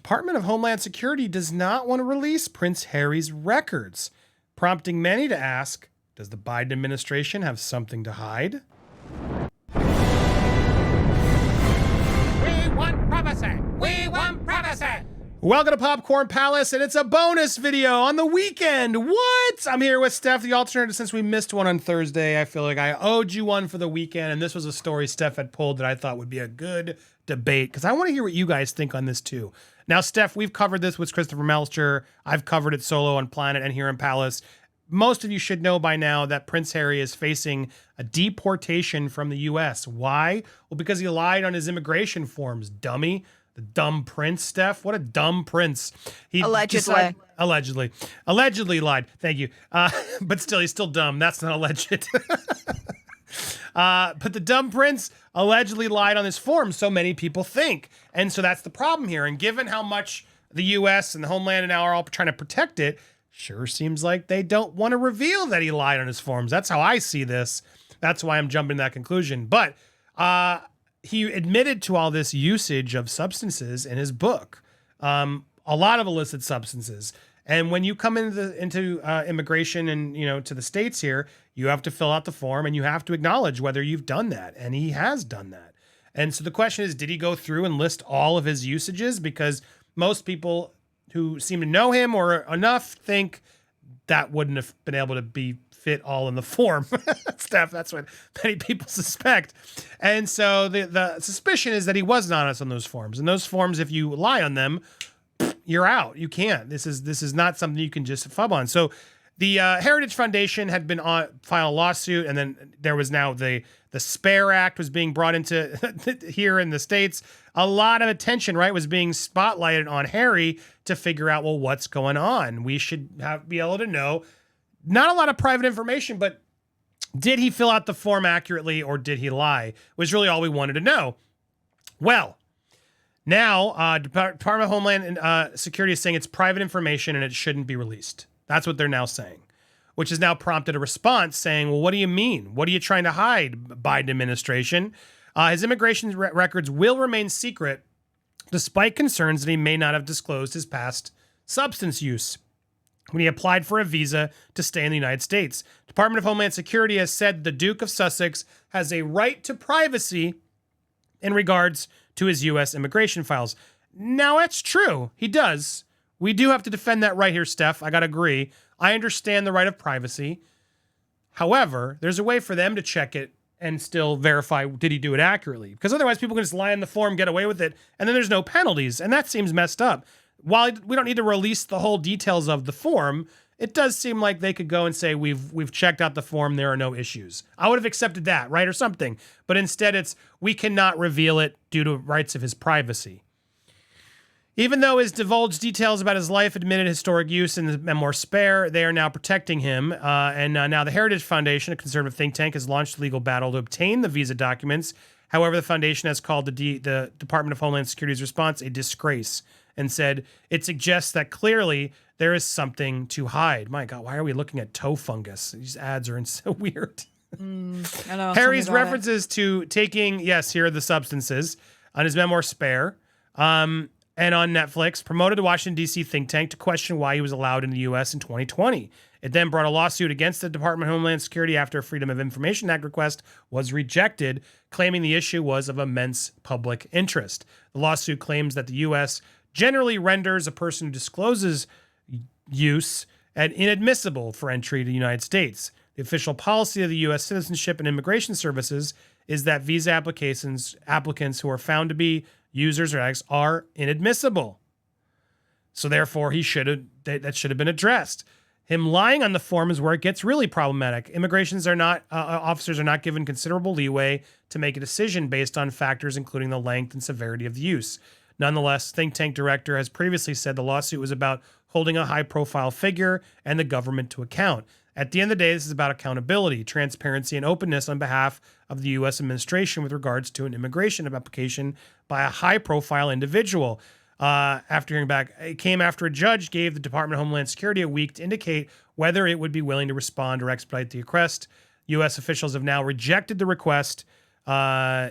Department of Homeland Security does not want to release Prince Harry's records, prompting many to ask, does the Biden administration have something to hide? We want privacy! We want privacy! Welcome to Popcorn Palace, and it's a bonus video on the weekend. What? I'm here with Steph, the alternative. Since we missed one on Thursday, I feel like I owed you one for the weekend, and this was a story Steph had pulled that I thought would be a good debate, because I want to hear what you guys think on this too. Now, Steph, we've covered this with Christopher Melcher. I've covered it solo on Planet and here in Palace. Most of you should know by now that Prince Harry is facing a deportation from the U.S. Why? Well, because he lied on his immigration forms, dummy. The dumb prince, Steph. What a dumb prince. He allegedly lied. Thank you. But still, he's still dumb. That's not alleged. But the dumb prince allegedly lied on his forms, so many people think. And so that's the problem here. And given how much the U.S. and the Homeland now are all trying to protect it, sure seems like they don't want to reveal that he lied on his forms. That's how I see this. That's why I'm jumping to that conclusion. But he admitted to all this usage of substances in his book, a lot of illicit substances. And when you come into immigration and, to the States here, you have to fill out the form and you have to acknowledge whether you've done that. And he has done that. And so the question is, did he go through and list all of his usages? Because most people who seem to know him or enough think that wouldn't have been able to be fit all in the form. Steph, that's what many people suspect. And so the suspicion is that he wasn't honest on those forms. And those forms, if you lie on them, you're out. You can't. This is not something you can just fub on. So the Heritage Foundation had been filed a lawsuit, and then there was now the SPARE Act was being brought into here in the States. A lot of attention, right, was being spotlighted on Harry to figure out, well, what's going on? We should be able to know. Not a lot of private information, but did he fill out the form accurately or did he lie? Was really all we wanted to know. Well, now Department of Homeland Security is saying it's private information and it shouldn't be released. That's what they're now saying, which has now prompted a response saying, well, what do you mean? What are you trying to hide, Biden administration? His immigration records will remain secret despite concerns that he may not have disclosed his past substance use when he applied for a visa to stay in the United States. Department of Homeland Security has said the Duke of Sussex has a right to privacy in regards to his U.S. immigration files. Now, that's true. He does. We do have to defend that right here, Steph. I got to agree. I understand the right of privacy. However, there's a way for them to check it and still verify, did he do it accurately? Because otherwise people can just lie in the form, get away with it, and then there's no penalties. And that seems messed up. While we don't need to release the whole details of the form, it does seem like they could go and say, we've checked out the form, there are no issues. I would have accepted that, right, or something. But instead it's, we cannot reveal it due to rights of his privacy. Even though his divulged details about his life admitted historic use in the memoir Spare, they are now protecting him. And now the Heritage Foundation, a conservative think tank, has launched a legal battle to obtain the visa documents. However, the foundation has called the Department of Homeland Security's response a disgrace and said it suggests that clearly there is something to hide. My God, why are we looking at toe fungus? These ads are so weird. I know. Harry's references to taking, yes, here are the substances, on his memoir Spare, and on Netflix, promoted the Washington, D.C. think tank to question why he was allowed in the U.S. in 2020. It then brought a lawsuit against the Department of Homeland Security after a Freedom of Information Act request was rejected, claiming the issue was of immense public interest. The lawsuit claims that the U.S. generally renders a person who discloses use inadmissible for entry to the United States. The official policy of the U.S. Citizenship and Immigration Services is that visa applicants who are found to be users or addicts are inadmissible. So therefore, that should have been addressed. Him lying on the form is where it gets really problematic. Officers are not given considerable leeway to make a decision based on factors including the length and severity of the use. Nonetheless, think tank director has previously said the lawsuit was about holding a high-profile figure and the government to account. At the end of the day, this is about accountability, transparency, and openness on behalf of the U.S. administration with regards to an immigration application by a high-profile individual. After hearing back, it came after a judge gave the Department of Homeland Security a week to indicate whether it would be willing to respond or expedite the request. U.S. officials have now rejected the request for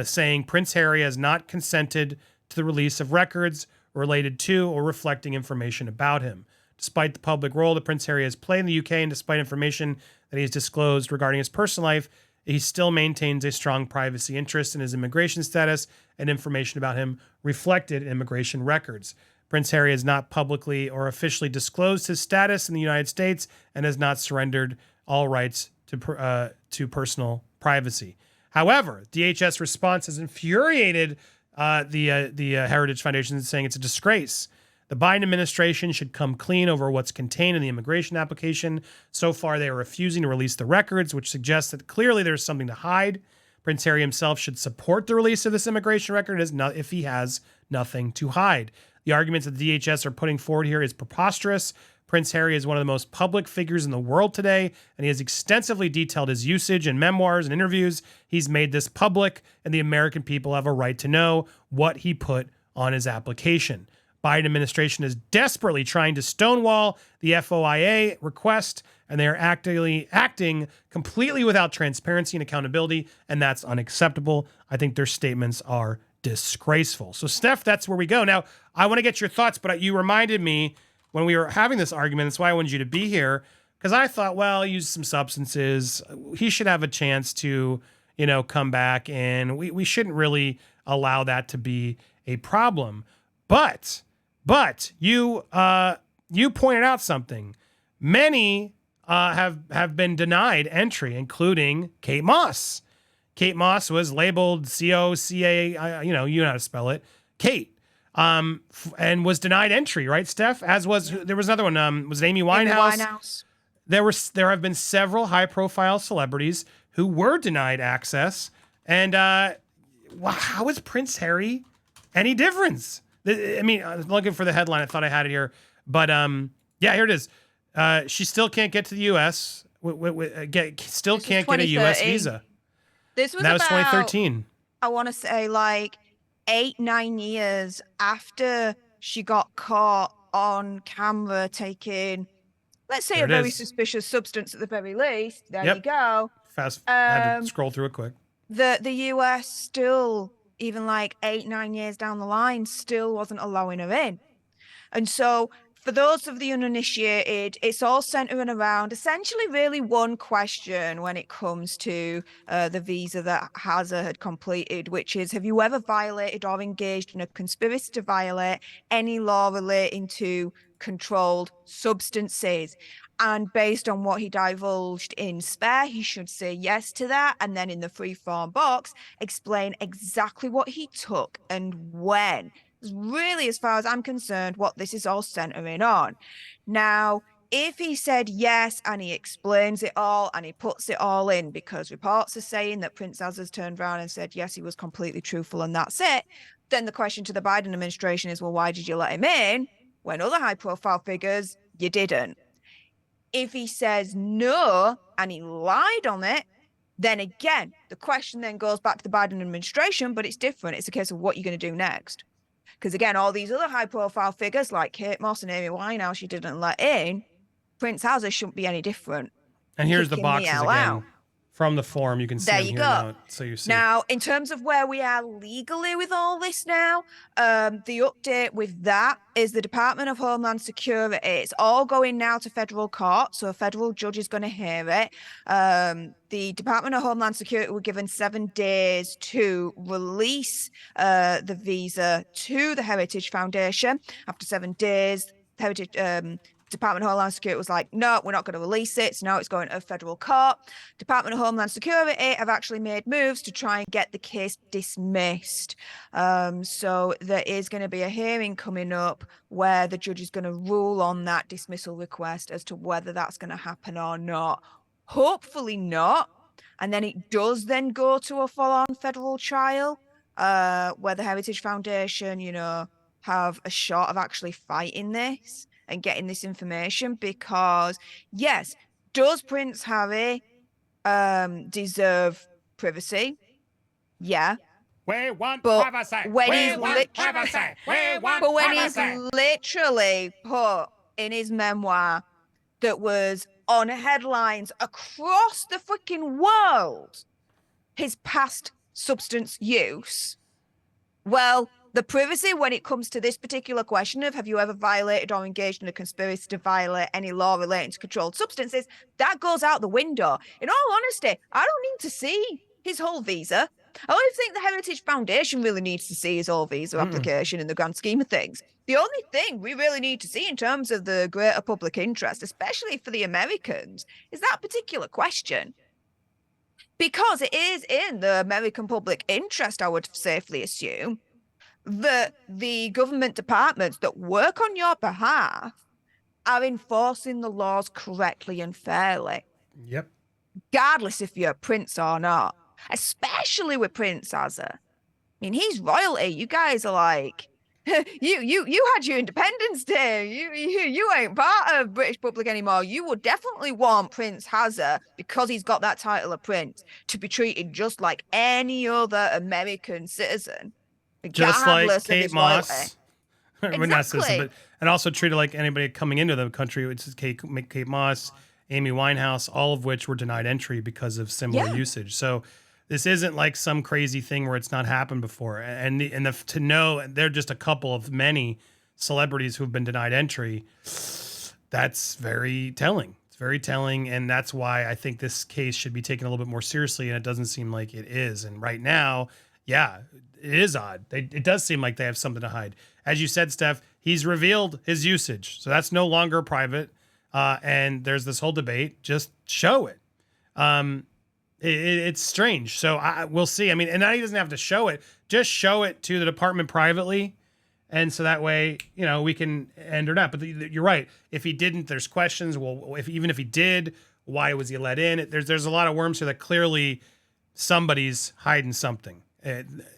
saying Prince Harry has not consented to the release of records related to or reflecting information about him. Despite the public role that Prince Harry has played in the UK and despite information that he has disclosed regarding his personal life, he still maintains a strong privacy interest in his immigration status and information about him reflected in immigration records. Prince Harry has not publicly or officially disclosed his status in the United States and has not surrendered all rights to personal privacy. However, DHS response has infuriated the Heritage Foundation, saying it's a disgrace. The Biden administration should come clean over what's contained in the immigration application. So far, they are refusing to release the records, which suggests that clearly there's something to hide. Prince Harry himself should support the release of this immigration record if he has nothing to hide. The arguments that the DHS are putting forward here is preposterous. Prince Harry is one of the most public figures in the world today, and he has extensively detailed his usage in memoirs and interviews. He's made this public, and the American people have a right to know what he put on his application. Biden administration is desperately trying to stonewall the FOIA request, and they are acting completely without transparency and accountability, and that's unacceptable. I think their statements are disgraceful. So, Steph, that's where we go. Now, I want to get your thoughts, but you reminded me when we were having this argument, that's why I wanted you to be here, because I thought, well, he used some substances. He should have a chance to, come back, and we shouldn't really allow that to be a problem. But you pointed out something. Many have been denied entry, including Kate Moss. Kate Moss was labeled COCA, you know how to spell it, Kate, and was denied entry, right, Steph? There was another one. Was it Amy Winehouse? Amy Winehouse. There have been several high-profile celebrities who were denied access, and how is Prince Harry any difference? I mean, I was looking for the headline. I thought I had it here, but here it is. She still can't get to the U.S. Still can't get a U.S. visa. That was 2013. I want to say like 8-9 years after she got caught on camera taking, let's say, a very suspicious substance at the very least. There you go. Had to scroll through it quick. The U.S. still, even like 8-9 years down the line, still wasn't allowing her in. And so for those of the uninitiated, it's all centering around essentially really one question when it comes to the visa that Hazza had completed, which is, have you ever violated or engaged in a conspiracy to violate any law relating to controlled substances? And based on what he divulged in Spare, he should say yes to that. And then in the free-form box, explain exactly what he took and when. Really, as far as I'm concerned, what this is all centering on. Now, if he said yes and he explains it all and he puts it all in, because reports are saying that Prince Hazza's turned around and said, yes, he was completely truthful and that's it, then the question to the Biden administration is, well, why did you let him in when other high-profile figures, you didn't? If he says no and he lied on it, then again, the question then goes back to the Biden administration, but it's different. It's a case of what you're going to do next. Because again, all these other high-profile figures like Kate Moss and Amy Winehouse you didn't let in, Prince Hazza shouldn't be any different. And here's the boxes again. From the form, you can see them here now, so you see. Now, in terms of where we are legally with all this now, the update with that is the Department of Homeland Security. It's all going now to federal court, so a federal judge is going to hear it. The Department of Homeland Security were given 7 days to release the visa to the Heritage Foundation. After 7 days, Department of Homeland Security was like, no, we're not going to release it. So now it's going to a federal court. Department of Homeland Security have actually made moves to try and get the case dismissed. So there is going to be a hearing coming up where the judge is going to rule on that dismissal request as to whether that's going to happen or not. Hopefully not. And then it does then go to a full-on federal trial where the Heritage Foundation, have a shot of actually fighting this and getting this information, because yes, does Prince Harry deserve privacy? Yeah. We want privacy. When he's literally put in his memoir that was on headlines across the freaking world, his past substance use, well, The privacy when it comes to this particular question of have you ever violated or engaged in a conspiracy to violate any law relating to controlled substances, that goes out the window. In all honesty, I don't need to see his whole visa. I don't think the Heritage Foundation really needs to see his whole visa application in the grand scheme of things. The only thing we really need to see in terms of the greater public interest, especially for the Americans, is that particular question. Because it is in the American public interest, I would safely assume, that the government departments that work on your behalf are enforcing the laws correctly and fairly. Yep. Regardless if you're a prince or not, especially with Prince Azza. I mean, he's royalty. You guys are like, you had your Independence Day. You ain't part of British public anymore. You would definitely want Prince Hazza, because he's got that title of prince, to be treated just like any other American citizen. Just like Kate Moss. Exactly. Not citizen, but and also treated like anybody coming into the country, which is Kate Moss, Amy Winehouse, all of which were denied entry because of similar usage. So this isn't like some crazy thing where it's not happened before. To know they're just a couple of many celebrities who've been denied entry, that's very telling. It's very telling, and that's why I think this case should be taken a little bit more seriously, and it doesn't seem like it is. And right now, yeah, it is odd. It does seem like they have something to hide. As you said, Steph, he's revealed his usage, so that's no longer private. And there's this whole debate. Just show it. It's strange. So we'll see. I mean, and now he doesn't have to show it. Just show it to the department privately. And so that way, we can end or not. But you're right. If he didn't, there's questions. Well, even if he did, why was he let in? There's a lot of worms here that clearly somebody's hiding something.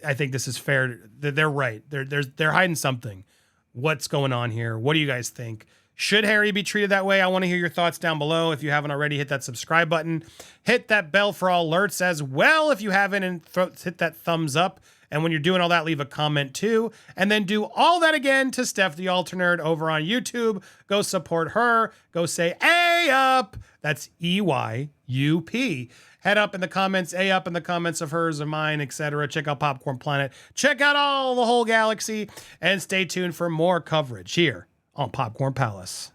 I think this is fair. They're right. They're hiding something. What's going on here? What do you guys think? Should Harry be treated that way? I want to hear your thoughts down below. If you haven't already, hit that subscribe button. Hit that bell for all alerts as well if you haven't, and hit that thumbs up. And when you're doing all that, leave a comment too. And then do all that again to Steph the Alter Nerd over on YouTube. Go support her. Go say A up. That's EYUP. Head up in the comments, A up in the comments of hers or mine, etc. Check out Popcorn Planet. Check out the whole galaxy. And stay tuned for more coverage here on Popcorn Palace.